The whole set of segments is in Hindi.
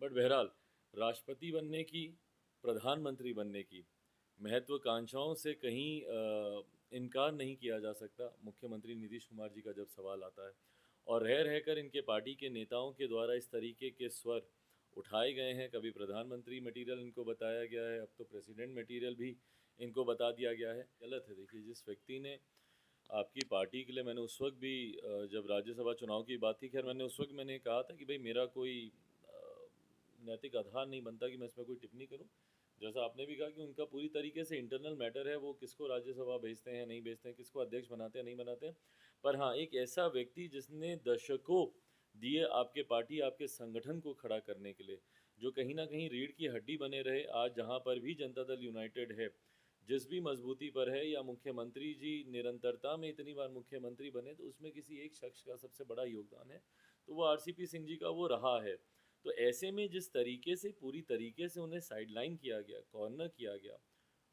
बट बहरहाल राष्ट्रपति बनने की, प्रधानमंत्री बनने की महत्वाकांक्षाओं से कहीं इनकार नहीं किया जा सकता मुख्यमंत्री नीतीश कुमार जी का जब सवाल आता है। और रह रहकर इनके पार्टी के नेताओं के द्वारा इस तरीके के स्वर उठाए गए हैं। कभी प्रधानमंत्री मटेरियल इनको बताया गया है, अब तो प्रेसिडेंट मटेरियल भी इनको बता दिया गया है। गलत है। देखिए, जिस व्यक्ति ने आपकी पार्टी के लिए, मैंने उस वक्त भी जब राज्यसभा चुनाव की बात थी, खैर मैंने उस वक्त मैंने कहा था कि भाई मेरा कोई नैतिक आधार नहीं बनता कि मैं इसमें कोई टिप्पणी करूं। जैसा आपने भी कहा कि उनका पूरी तरीके से इंटरनल मैटर है, वो किसको राज्यसभा भेजते हैं नहीं भेजते हैं, किसको अध्यक्ष बनाते हैं नहीं बनाते हैं। पर हाँ, एक ऐसा व्यक्ति जिसने दशकों दिए आपके पार्टी, आपके संगठन को खड़ा करने के लिए, जो कहीं ना कहीं रीढ़ की हड्डी बने रहे, आज जहाँ पर भी जनता दल यूनाइटेड है, जिस भी मजबूती पर है, या मुख्यमंत्री जी निरंतरता में इतनी बार मुख्यमंत्री बने, तो उसमें किसी एक शख्स का सबसे बड़ा योगदान है, तो वो आरसीपी सिंह जी का वो रहा है। तो ऐसे में जिस तरीके से पूरी तरीके से उन्हें साइडलाइन किया गया, कॉर्नर किया गया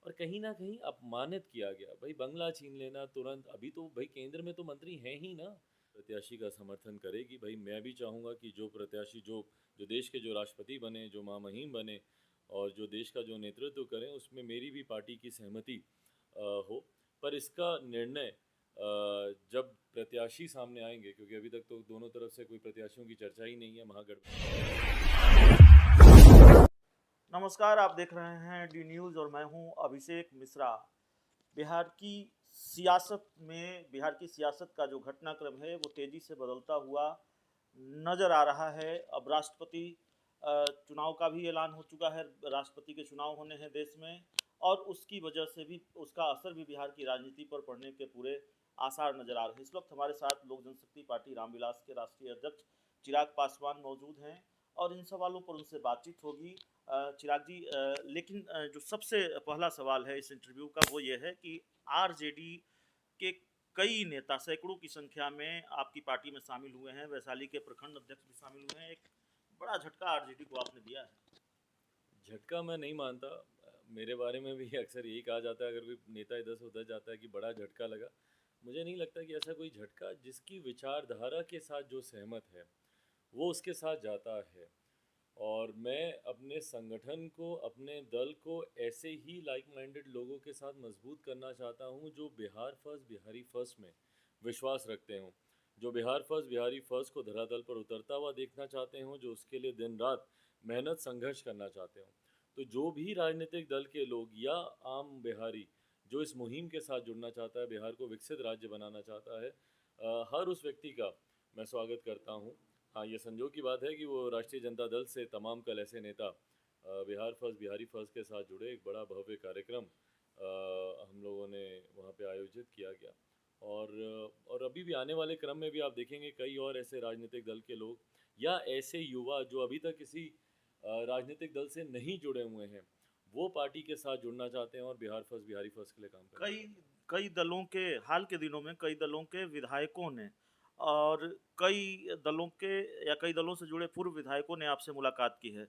और कहीं ना कहीं अपमानित किया गया, भाई बंगला छीन लेना तुरंत, अभी तो भाई केंद्र में तो मंत्री हैं ही ना। प्रत्याशी का समर्थन करेगी, भाई मैं भी चाहूँगा कि जो प्रत्याशी, जो जो देश के जो राष्ट्रपति बने, जो महामहिम बने और जो देश का जो नेतृत्व करें, उसमें मेरी भी पार्टी की सहमति हो। पर इसका निर्णय जब प्रत्याशी सामने आएंगे, क्योंकि अभी तक तो दोनों तरफ से कोई प्रत्याशियों की चर्चा ही नहीं है महागठबंधन। नमस्कार, आप देख रहे हैं डी न्यूज़ और मैं हूं अभिषेक मिश्रा। बिहार की सियासत का जो घटनाक्रम है वो तेजी से बदलता हुआ नजर आ रहा है। अब राष्ट्रपति चुनाव का भी ऐलान हो चुका है, राष्ट्रपति के चुनाव होने हैं देश में, और उसकी वजह से भी उसका असर भी बिहार की राजनीति पर पड़ने के पूरे आसार नजर आ रहे हैं। इस वक्त हमारे साथ लोक जनशक्ति पार्टी रामविलास के राष्ट्रीय अध्यक्ष चिराग पासवान मौजूद हैं और इन सवालों पर उनसे बातचीत होगी। चिराग जी, लेकिन जो सबसे पहला सवाल है इस इंटरव्यू का वो ये है कि आरजेडी के कई नेता सैकड़ों की संख्या में आपकी पार्टी में शामिल हुए हैं, वैशाली के प्रखंड अध्यक्ष भी शामिल हुए हैं। एक बड़ा झटका आरजेडी को आपने दिया है। झटका मैं नहीं मानता। मेरे बारे में भी अक्सर यही कहा जाता है, अगर कोई नेता इधर से उधर जाता है, कि बड़ा झटका लगा। मुझे नहीं लगता कि ऐसा कोई झटका, जिसकी विचारधारा के साथ जो सहमत है वो उसके साथ जाता है। और मैं अपने संगठन को, अपने दल को ऐसे ही लाइक माइंडेड लोगों के साथ मजबूत करना चाहता हूँ, जो बिहार फर्स्ट बिहारी फर्स्ट में विश्वास रखते हों, जो बिहार फर्स्ट बिहारी फर्स्ट को धरातल पर उतरता हुआ देखना चाहते हों, जो उसके लिए दिन रात मेहनत संघर्ष करना चाहते हों। तो जो भी राजनीतिक दल के लोग या आम बिहारी जो इस मुहिम के साथ जुड़ना चाहता है, बिहार को विकसित राज्य बनाना चाहता है, हर उस व्यक्ति का मैं स्वागत करता हूँ। हाँ, ये संजोग की बात है कि वो राष्ट्रीय जनता दल से तमाम कल ऐसे नेता बिहार फर्स्ट बिहारी फर्स्ट के साथ जुड़े। एक बड़ा भव्य कार्यक्रम हम लोगों ने वहाँ पे आयोजित किया गया। और अभी भी आने वाले क्रम में भी आप देखेंगे कई और ऐसे राजनीतिक दल के लोग या ऐसे युवा जो अभी तक किसी राजनीतिक दल से नहीं जुड़े हुए हैं, वो पार्टी के साथ जुड़ना चाहते हैं और बिहार फर्स्ट बिहारी फर्स्ट के लिए काम करना कई चाहते हैं। कई दलों के हाल के दिनों में कई दलों के विधायकों ने और कई दलों से जुड़े पूर्व विधायकों ने आपसे मुलाकात की है।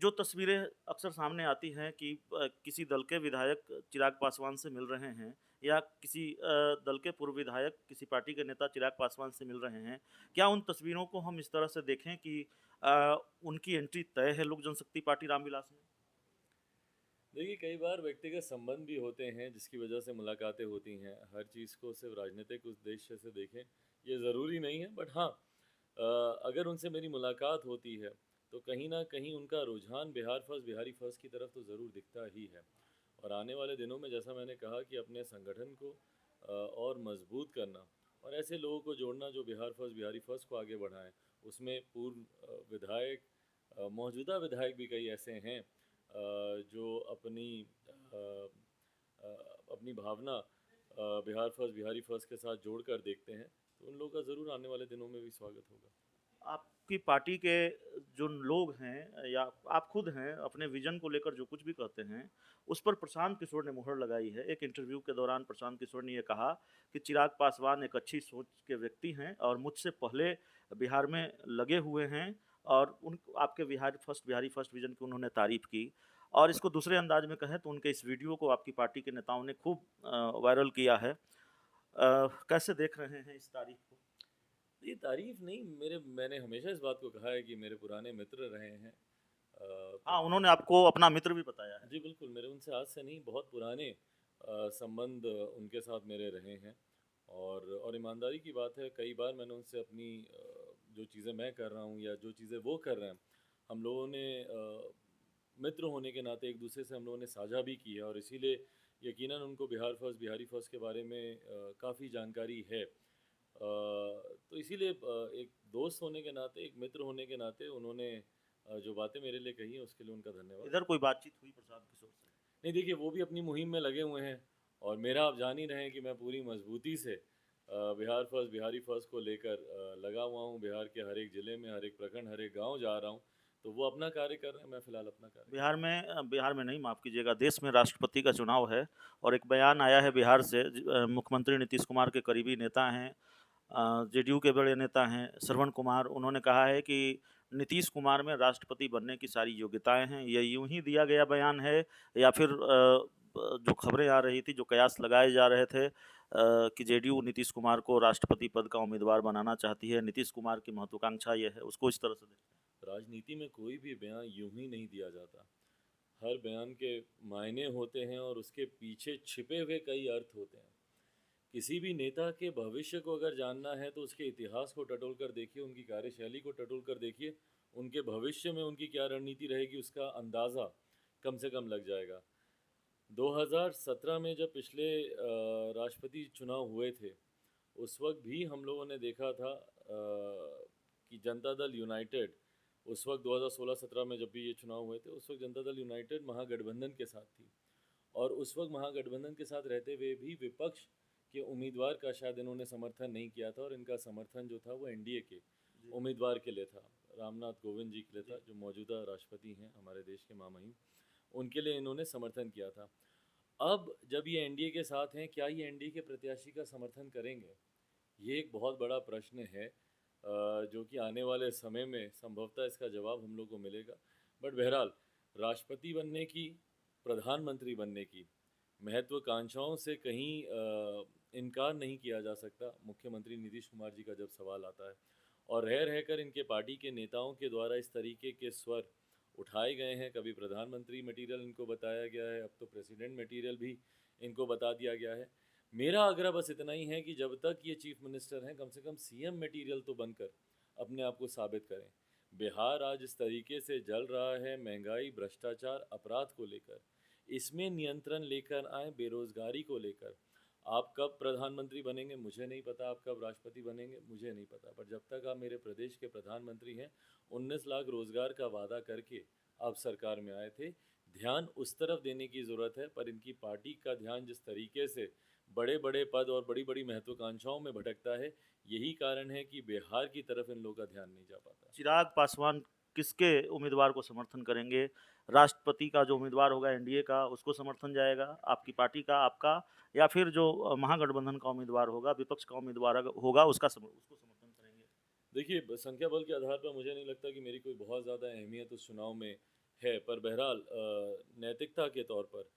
जो तस्वीरें अक्सर सामने आती हैं कि किसी दल के विधायक चिराग पासवान से मिल रहे हैं या किसी दल के पूर्व विधायक किसी पार्टी के नेता चिराग पासवान से मिल रहे हैं, क्या उन तस्वीरों को हम इस तरह से देखें कि उनकी एंट्री तय है लोक जनशक्ति पार्टी रामविलास में? देखिए, कई बार व्यक्तिगत संबंध भी होते हैं जिसकी वजह से मुलाकातें होती हैं। हर चीज़ को सिर्फ राजनीतिक उद्देश्य से देखें ये ज़रूरी नहीं है। बट हाँ, अगर उनसे मेरी मुलाकात होती है तो कहीं ना कहीं उनका रुझान बिहार फर्स्ट बिहारी फर्स्ट की तरफ तो ज़रूर दिखता ही है। और आने वाले दिनों में, जैसा मैंने कहा, कि अपने संगठन को और मजबूत करना और ऐसे लोगों को जोड़ना जो बिहार फर्स्ट बिहारी फर्स्ट को आगे बढ़ाएं। उसमें पूर्व विधायक, मौजूदा विधायक भी कई ऐसे हैं जो अपनी भावना बिहार फर्स्ट बिहारी फर्स्ट के साथ जोड़ कर देखते हैं। तो उन लोगों का ज़रूर आने वाले दिनों में भी स्वागत होगा। आपकी पार्टी के जो लोग हैं या आप खुद हैं, अपने विजन को लेकर जो कुछ भी कहते हैं, उस पर प्रशांत किशोर ने मुहर लगाई है। एक इंटरव्यू के दौरान प्रशांत किशोर ने ये कहा कि चिराग पासवान एक अच्छी सोच के व्यक्ति हैं और मुझसे पहले बिहार में लगे हुए हैं, और उन आपके बिहारी फर्स्ट विजन की उन्होंने तारीफ की। और इसको दूसरे अंदाज में कहें तो उनके इस वीडियो को आपकी पार्टी के नेताओं ने खूब वायरल किया है। कैसे देख रहे हैं इस तारीफ को? ये तारीफ नहीं, मैंने हमेशा इस बात को कहा है कि मेरे पुराने मित्र रहे हैं। हाँ, उन्होंने आपको अपना मित्र भी बताया है। जी बिल्कुल, मेरे उनसे आज से नहीं बहुत पुराने संबंध उनके साथ मेरे रहे हैं। और ईमानदारी की बात है, कई बार मैंने उनसे अपनी जो चीज़ें मैं कर रहा हूँ या जो चीज़ें वो कर रहे हैं, हम लोगों ने मित्र होने के नाते एक दूसरे से हम लोगों ने साझा भी की है, और इसीलिए यकीनन उनको बिहारी फर्स्ट के बारे में काफ़ी जानकारी है। तो इसीलिए एक दोस्त होने के नाते, एक मित्र होने के नाते उन्होंने जो बातें मेरे लिए कही हैं उसके लिए उनका धन्यवाद। इधर कोई बातचीत हुई प्रशांत किशोर से? नहीं देखिए, वो भी अपनी मुहिम में लगे हुए हैं, और मेरा आप जान ही रहे हैं कि मैं पूरी मजबूती से बिहारी फर्स्ट को लेकर लगा हुआ हूँ। बिहार के हर एक ज़िले में, हर एक प्रखंड, हर एक गांव जा रहा हूँ। तो वो अपना कार्य कर रहे हैं, मैं फ़िलहाल अपना कार्य कर बिहार में नहीं, माफ़ कीजिएगा, देश में राष्ट्रपति का चुनाव है और एक बयान आया है बिहार से। मुख्यमंत्री नीतीश कुमार के करीबी नेता हैं, जेडीयू के बड़े नेता हैं श्रवण कुमार, उन्होंने कहा है कि नीतीश कुमार में राष्ट्रपति बनने की सारी योग्यताएं हैं। ये यूं ही दिया गया बयान है या फिर जो खबरें आ रही थी, जो कयास लगाए जा रहे थे कि जेडीयू नीतीश कुमार को राष्ट्रपति पद का उम्मीदवार बनाना चाहती है, नीतीश कुमार की महत्वाकांक्षा ये है, उसको इस तरह से देखते हैं? राजनीति में कोई भी बयान यूं ही नहीं दिया जाता। हर बयान के मायने होते हैं और उसके पीछे छिपे हुए कई अर्थ होते हैं। किसी भी नेता के भविष्य को अगर जानना है तो उसके इतिहास को टटोल कर देखिए, उनकी कार्यशैली को टटोल कर देखिए, उनके भविष्य में उनकी क्या रणनीति रहेगी उसका अंदाज़ा कम से कम लग जाएगा। 2017 में जब पिछले राष्ट्रपति चुनाव हुए थे, उस वक्त भी हम लोगों ने देखा था कि जनता दल यूनाइटेड, उस वक्त 2016-17 में जब भी ये चुनाव हुए थे, उस वक्त जनता दल यूनाइटेड महागठबंधन के साथ थी। और उस वक्त महागठबंधन के साथ रहते हुए भी विपक्ष के उम्मीदवार का शायद इन्होंने समर्थन नहीं किया था, और इनका समर्थन जो था वो एनडीए के उम्मीदवार के लिए था, रामनाथ कोविंद जी के लिए था, जो मौजूदा राष्ट्रपति हैं हमारे देश के मामहिम, उनके लिए इन्होंने समर्थन किया था। अब जब ये एनडीए के साथ हैं, क्या ये एनडीए के प्रत्याशी का समर्थन करेंगे? ये एक बहुत बड़ा प्रश्न है, जो कि आने वाले समय में संभवतः इसका जवाब हम लोग को मिलेगा। बट बहरहाल, राष्ट्रपति बनने की, प्रधानमंत्री बनने की महत्वाकांक्षाओं से कहीं इनकार नहीं किया जा सकता मुख्यमंत्री नीतीश कुमार जी का जब सवाल आता है। और रह रहकर इनके पार्टी के नेताओं के द्वारा इस तरीके के स्वर उठाए गए हैं। कभी प्रधानमंत्री मटेरियल इनको बताया गया है, अब तो प्रेसिडेंट मटेरियल भी इनको बता दिया गया है। मेरा आग्रह बस इतना ही है कि जब तक ये चीफ मिनिस्टर हैं, कम से कम सीएम मटेरियल तो बनकर अपने आप को साबित करें। बिहार आज इस तरीके से जल रहा है, महंगाई, भ्रष्टाचार, अपराध को लेकर, इसमें नियंत्रण लेकर आए, बेरोजगारी को लेकर। आप कब प्रधानमंत्री बनेंगे मुझे नहीं पता, आप कब राष्ट्रपति बनेंगे मुझे नहीं पता, पर जब तक आप मेरे प्रदेश के प्रधानमंत्री हैं, 19 लाख रोजगार का वादा करके आप सरकार में आए थे। ध्यान उस तरफ देने की ज़रूरत है, पर इनकी पार्टी का ध्यान जिस तरीके से बड़े बड़े पद और बड़ी बड़ी महत्वाकांक्षाओं में भटकता है, यही कारण है कि बिहार की तरफ इन लोगों का ध्यान नहीं जा पाता। चिराग पासवान किसके उम्मीदवार को समर्थन करेंगे? राष्ट्रपति का जो उम्मीदवार होगा एनडीए का, उसको समर्थन जाएगा, आपकी पार्टी का, आपका, या फिर जो महागठबंधन का उम्मीदवार होगा, विपक्ष का उम्मीदवार होगा, उसको समर्थन करेंगे? देखिए, संख्या बल के आधार पर मुझे नहीं लगता कि मेरी कोई बहुत ज़्यादा अहमियत उस चुनाव में है, पर बहरहाल नैतिकता के तौर पर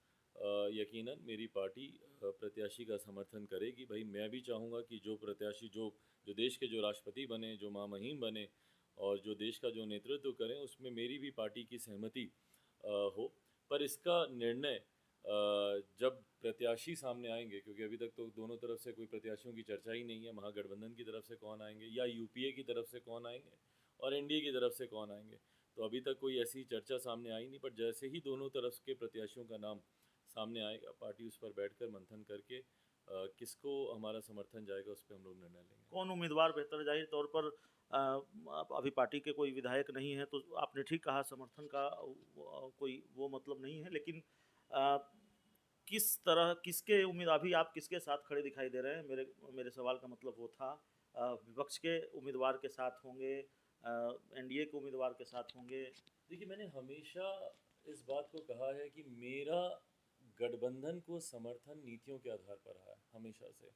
यकीनन मेरी पार्टी प्रत्याशी का समर्थन करेगी। भाई, मैं भी चाहूँगा कि जो प्रत्याशी, जो देश के जो राष्ट्रपति बने, जो महामहिम बने और जो देश का जो नेतृत्व करें, उसमें मेरी भी पार्टी की सहमति हो। पर इसका निर्णय जब प्रत्याशी सामने आएंगे, क्योंकि अभी तक तो दोनों तरफ से कोई प्रत्याशियों की चर्चा ही नहीं है, महागठबंधन की तरफ से कौन आएंगे या यूपीए की तरफ से कौन आएंगे और एनडीए की तरफ से कौन आएंगे, तो अभी तक कोई ऐसी चर्चा सामने आई नहीं। पर जैसे ही दोनों तरफ के प्रत्याशियों का नाम सामने आएगा, पार्टी उस पर बैठकर मंथन करके किसको हमारा समर्थन जाएगा उस पर हम लोग निर्णय लेंगे। कौन उम्मीदवार बेहतर? जाहिर तौर पर अभी पार्टी के कोई विधायक नहीं है, तो आपने ठीक कहा, समर्थन का कोई वो मतलब नहीं है, लेकिन किस तरह, किसके उम्मीद, अभी आप किसके साथ खड़े दिखाई दे रहे हैं? मेरे सवाल का मतलब वो था, विपक्ष के उम्मीदवार के साथ होंगे, एनडीए के उम्मीदवार के साथ होंगे? देखिए, मैंने हमेशा इस बात को कहा है कि मेरा गठबंधन को समर्थन नीतियों के आधार पर रहा है हमेशा से।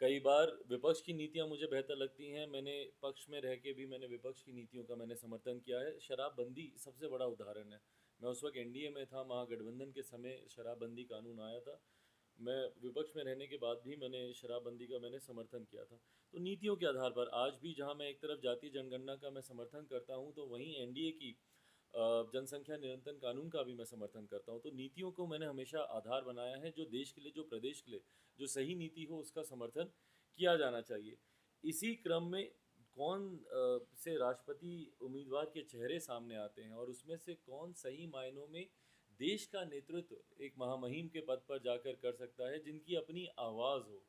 कई बार विपक्ष की नीतियां मुझे बेहतर लगती हैं, मैंने पक्ष में रह के भी मैंने विपक्ष की नीतियों का मैंने समर्थन किया है। शराबबंदी सबसे बड़ा उदाहरण है। मैं उस वक्त एनडीए में था, महागठबंधन के समय शराबबंदी कानून आया था। मैं विपक्ष में रहने के बाद भी मैंने शराबबंदी का मैंने समर्थन किया था। तो नीतियों के आधार पर आज भी जहां मैं एक तरफ जातीय जनगणना का मैं समर्थन करता हूं, तो वहीं एनडीए की जनसंख्या नियंत्रण कानून का भी मैं समर्थन करता हूँ। तो नीतियों को मैंने हमेशा आधार बनाया है, जो देश के लिए, जो प्रदेश के लिए, जो सही नीति हो उसका समर्थन किया जाना चाहिए। इसी क्रम में कौन से राष्ट्रपति उम्मीदवार के चेहरे सामने आते हैं और उसमें से कौन सही मायनों में देश का नेतृत्व एक महामहिम के पद पर जाकर कर सकता है, जिनकी अपनी आवाज़ हो,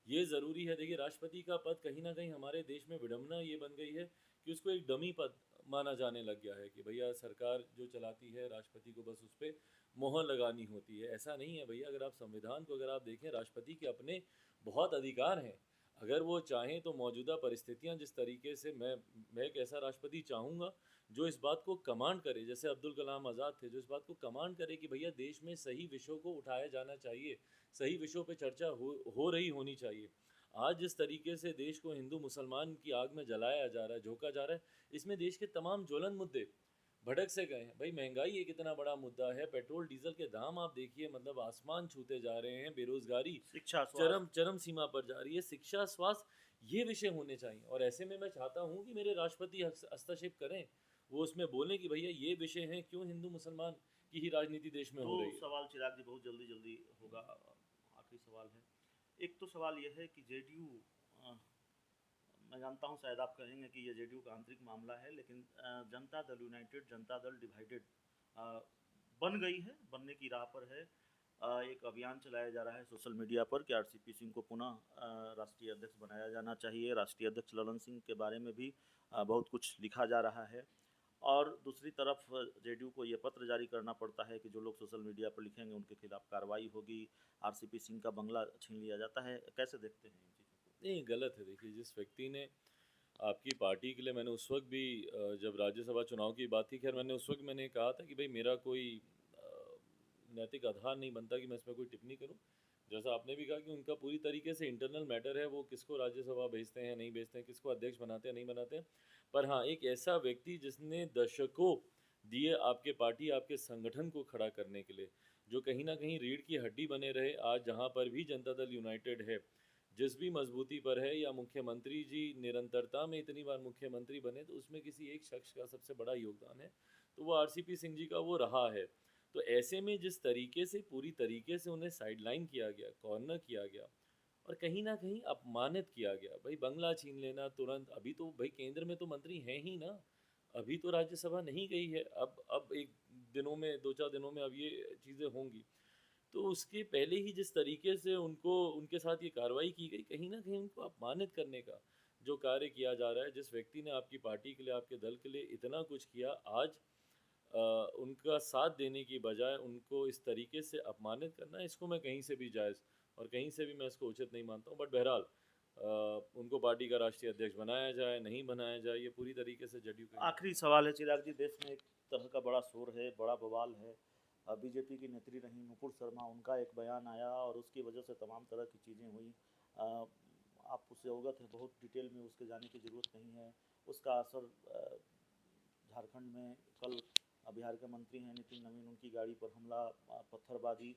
ये ज़रूरी है। देखिए, राष्ट्रपति का पद कहीं न कहीं हमारे देश में विडंबना ये बन गई है कि उसको एक डमी पद माना जाने लग गया है कि भैया सरकार जो चलाती है, राष्ट्रपति को बस उस पे मोहर लगानी होती है। ऐसा नहीं है भैया, अगर आप संविधान को अगर आप देखें, राष्ट्रपति के अपने बहुत अधिकार हैं। अगर वो चाहें तो मौजूदा परिस्थितियाँ जिस तरीके से मैं एक ऐसा राष्ट्रपति चाहूँगा जो इस बात को कमांड करे, जैसे अब्दुल कलाम आज़ाद थे, जो इस बात को कमांड करे कि भैया देश में सही विषयों को उठाया जाना चाहिए, सही विषयों पे चर्चा हो रही होनी चाहिए। आज जिस तरीके से देश को हिंदू मुसलमान की आग में जलाया जा रहा है, झोंका जा रहा है, इसमें देश के तमाम ज्वलन मुद्दे भटक से गए हैं। भाई, महंगाई एक इतना बड़ा मुद्दा है, पेट्रोल डीजल के दाम आप देखिए, मतलब आसमान छूते जा रहे हैं, बेरोजगारी शिक्षा, चरम स्वास्थ्य। चरम सीमा पर जा रही है, शिक्षा, स्वास्थ्य, ये विषय होने चाहिए। और ऐसे में मैं चाहता हूँ कि मेरे राष्ट्रपति हस्तक्षेप करें, वो उसमें बोलें कि भैया ये विषय हैं, क्यों हिंदू मुसलमान की ही राजनीति देश में दो हो रही है। सवाल चिराग जी, बहुत जल्दी जल्दी होगा, आखिरी सवाल है। एक तो सवाल यह है कि जेडीयू, मैं जानता हूं शायद आप कहेंगे कि ये जेडीयू का आंतरिक मामला है, लेकिन जनता दल यूनाइटेड, जनता दल डिवाइडेड बन गई है, बनने की राह पर है। एक अभियान चलाया जा रहा है सोशल मीडिया पर कि आरसीपी सिंह को पुनः राष्ट्रीय अध्यक्ष बनाया जाना चाहिए। राष्ट्रीय अध्यक्ष ललन सिंह के बारे में भी बहुत कुछ लिखा जा रहा है। और दूसरी तरफ जेडीयू को ये पत्र जारी करना पड़ता है कि जो लोग सोशल मीडिया पर लिखेंगे उनके खिलाफ कार्रवाई होगी, आरसीपी सिंह का बंगला छीन लिया जाता है। कैसे देखते हैं इन चीज़ों को? नहीं, गलत है। देखिए, जिस व्यक्ति ने आपकी पार्टी के लिए, मैंने उस वक्त भी जब राज्यसभा चुनाव की बात थी, खैर मैंने उस वक्त मैंने कहा था कि भाई मेरा कोई नैतिक आधार नहीं बनता कि मैं इसमें कोई टिप्पणी करूं। जैसा आपने भी कहा कि उनका पूरी तरीके से इंटरनल मैटर है, वो किसको राज्यसभा भेजते हैं नहीं भेजते हैं, किसको अध्यक्ष बनाते हैं नहीं बनाते हैं। पर हाँ, एक ऐसा व्यक्ति जिसने दशकों दिए आपके पार्टी, आपके संगठन को खड़ा करने के लिए, जो कहीं ना कहीं रीढ़ की हड्डी बने रहे, आज जहाँ पर भी जनता दल यूनाइटेड है, जिस भी मजबूती पर है, या मुख्यमंत्री जी निरंतरता में इतनी बार मुख्यमंत्री बने, तो उसमें किसी एक शख्स का सबसे बड़ा योगदान है, तो वो आरसीपी सिंह जी का वो रहा है। तो ऐसे में जिस तरीके से पूरी तरीके से उन्हें साइडलाइन किया गया, कॉर्नर किया गया और कहीं ना कहीं अपमानित किया गया, भाई बंगला छीन लेना तुरंत, अभी तो भाई केंद्र में तो मंत्री हैं ही ना, अभी तो राज्यसभा नहीं गई है, अब एक दिनों में, दो चार दिनों में अब ये चीज़ें होंगी। तो उसके पहले ही जिस तरीके से उनको, उनके साथ ये कार्रवाई की गई, कहीं ना कहीं उनको अपमानित करने का जो कार्य किया जा रहा है, जिस व्यक्ति ने आपकी पार्टी के लिए, आपके दल के लिए इतना कुछ किया, आज उनका साथ देने की बजाय उनको इस तरीके से अपमानित करना, इसको मैं कहीं से भी जायज़ और कहीं से भी मैं इसको उचित नहीं मानता हूँ। बट बहरहाल, उनको पार्टी का राष्ट्रीय अध्यक्ष बनाया जाए नहीं बनाया जाए, ये पूरी तरीके से जदयू का। आखिरी सवाल है चिराग जी, देश में एक तरह का बड़ा शोर है, बड़ा बवाल है। बीजेपी की नेत्री रही नुपुर शर्मा, उनका एक बयान आया और उसकी वजह से तमाम तरह की चीज़ें हुई। आप उससे अवगत हैं, बहुत डिटेल में उसके जाने की ज़रूरत नहीं है। उसका असर झारखंड में, कल बिहार के मंत्री हैं नितिन नवीन, उनकी गाड़ी पर हमला, पत्थरबाजी,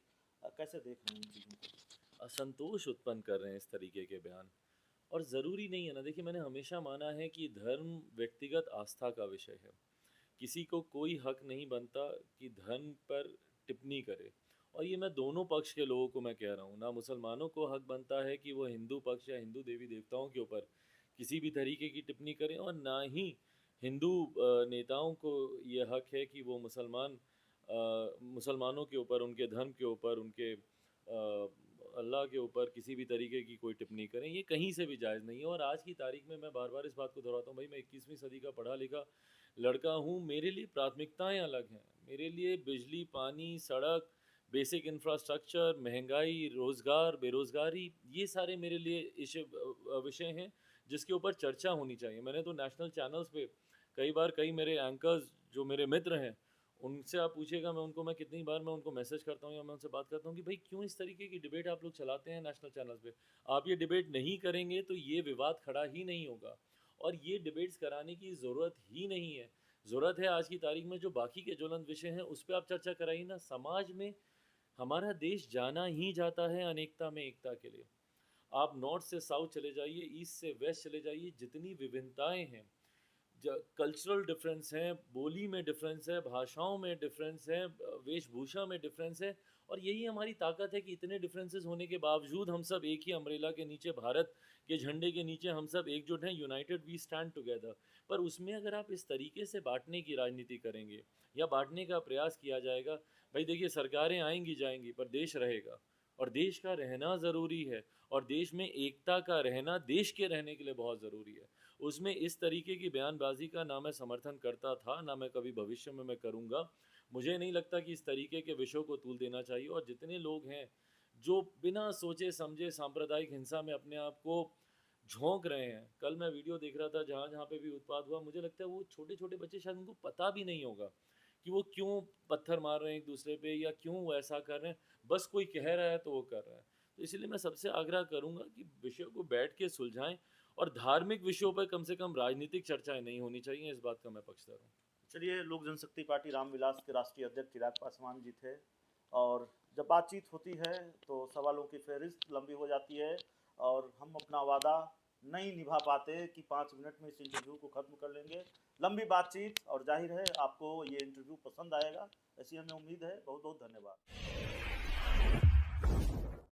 कैसे देख रहे हैं इन चीज़ों को? असंतोष उत्पन्न कर रहे हैं इस तरीके के बयान, और ज़रूरी नहीं है ना। देखिए, मैंने हमेशा माना है कि धर्म व्यक्तिगत आस्था का विषय है, किसी को कोई हक नहीं बनता कि धर्म पर टिप्पणी करे। और ये मैं दोनों पक्ष के लोगों को मैं कह रहा हूँ, ना मुसलमानों को हक बनता है कि वो हिंदू पक्ष या हिंदू देवी देवताओं के ऊपर किसी भी तरीके की टिप्पणी करें, और ना ही हिंदू नेताओं को ये हक है कि वो मुसलमानों के ऊपर, उनके धर्म के ऊपर, उनके अल्लाह के ऊपर किसी भी तरीके की कोई टिप्पणी करें। ये कहीं से भी जायज़ नहीं है। और आज की तारीख में मैं बार बार इस बात को दोहराता हूँ, भाई मैं 21वीं सदी का पढ़ा लिखा लड़का हूँ, मेरे लिए प्राथमिकताएं अलग हैं। मेरे लिए बिजली, पानी, सड़क, बेसिक इंफ्रास्ट्रक्चर, महंगाई, रोज़गार, बेरोज़गारी, ये सारे मेरे लिए विषय हैं जिसके ऊपर चर्चा होनी चाहिए। मैंने तो नेशनल चैनल्स पे कई बार, कई मेरे एंकर्स जो मेरे मित्र हैं, उनसे आप पूछिएगा, मैं कितनी बार मैं उनको मैसेज करता हूँ या मैं उनसे बात करता हूँ कि भाई क्यों इस तरीके की डिबेट आप लोग चलाते हैं नेशनल चैनल्स पे। आप ये डिबेट नहीं करेंगे तो ये विवाद खड़ा ही नहीं होगा, और ये डिबेट्स कराने की ज़रूरत ही नहीं है। ज़रूरत है आज की तारीख में जो बाकी के ज्वलंत विषय हैं उस पर आप चर्चा कराइए ना। समाज में हमारा देश जाना ही जाता है अनेकता में एकता के लिए। आप नॉर्थ से साउथ चले जाइए, ईस्ट से वेस्ट चले जाइए, जितनी विभिन्नताएं हैं, कल्चरल डिफरेंस है, बोली में डिफरेंस है, भाषाओं में डिफरेंस है, वेशभूषा में डिफरेंस है, और यही हमारी ताकत है कि इतने डिफरेंसेस होने के बावजूद हम सब एक ही अम्ब्रेला के नीचे, भारत के झंडे के नीचे हम सब एकजुट हैं, यूनाइटेड वी स्टैंड टुगेदर। पर उसमें अगर आप इस तरीके से बांटने की राजनीति करेंगे या बांटने का प्रयास किया जाएगा, भाई देखिए सरकारें आएंगी जाएंगी पर देश रहेगा, और देश का रहना ज़रूरी है, और देश में एकता का रहना देश के रहने के लिए बहुत ज़रूरी है। उसमें इस तरीके की बयानबाजी का ना मैं समर्थन करता था, ना मैं कभी भविष्य में मैं करूँगा। मुझे नहीं लगता कि इस तरीके के विषयों को तूल देना चाहिए, और जितने लोग हैं जो बिना सोचे समझे सांप्रदायिक हिंसा में अपने आप को झोंक रहे हैं, कल मैं वीडियो देख रहा था जहाँ जहाँ पे भी उत्पात हुआ, मुझे लगता है वो छोटे छोटे बच्चे, शायद उनको पता भी नहीं होगा कि वो क्यों पत्थर मार रहे हैं एक दूसरे पे या क्यों वो ऐसा कर रहे हैं, बस कोई कह रहा है तो वो कर रहा है। तो इसीलिए मैं सबसे आग्रह करूंगा कि विषय को बैठ के सुलझाएं, और धार्मिक विषयों पर कम से कम राजनीतिक चर्चाएं नहीं होनी चाहिए, इस बात का मैं पक्षधर हूँ। चलिए, लोक जनशक्ति पार्टी रामविलास के राष्ट्रीय अध्यक्ष चिराग पासवान जी थे, और जब बातचीत होती है तो सवालों की फहरिस्त लंबी हो जाती है, और हम अपना वादा नहीं निभा पाते कि 5 मिनट में इस इंटरव्यू को ख़त्म कर लेंगे। लंबी बातचीत, और जाहिर है आपको ये इंटरव्यू पसंद आएगा, ऐसी हमें उम्मीद है। बहुत बहुत धन्यवाद।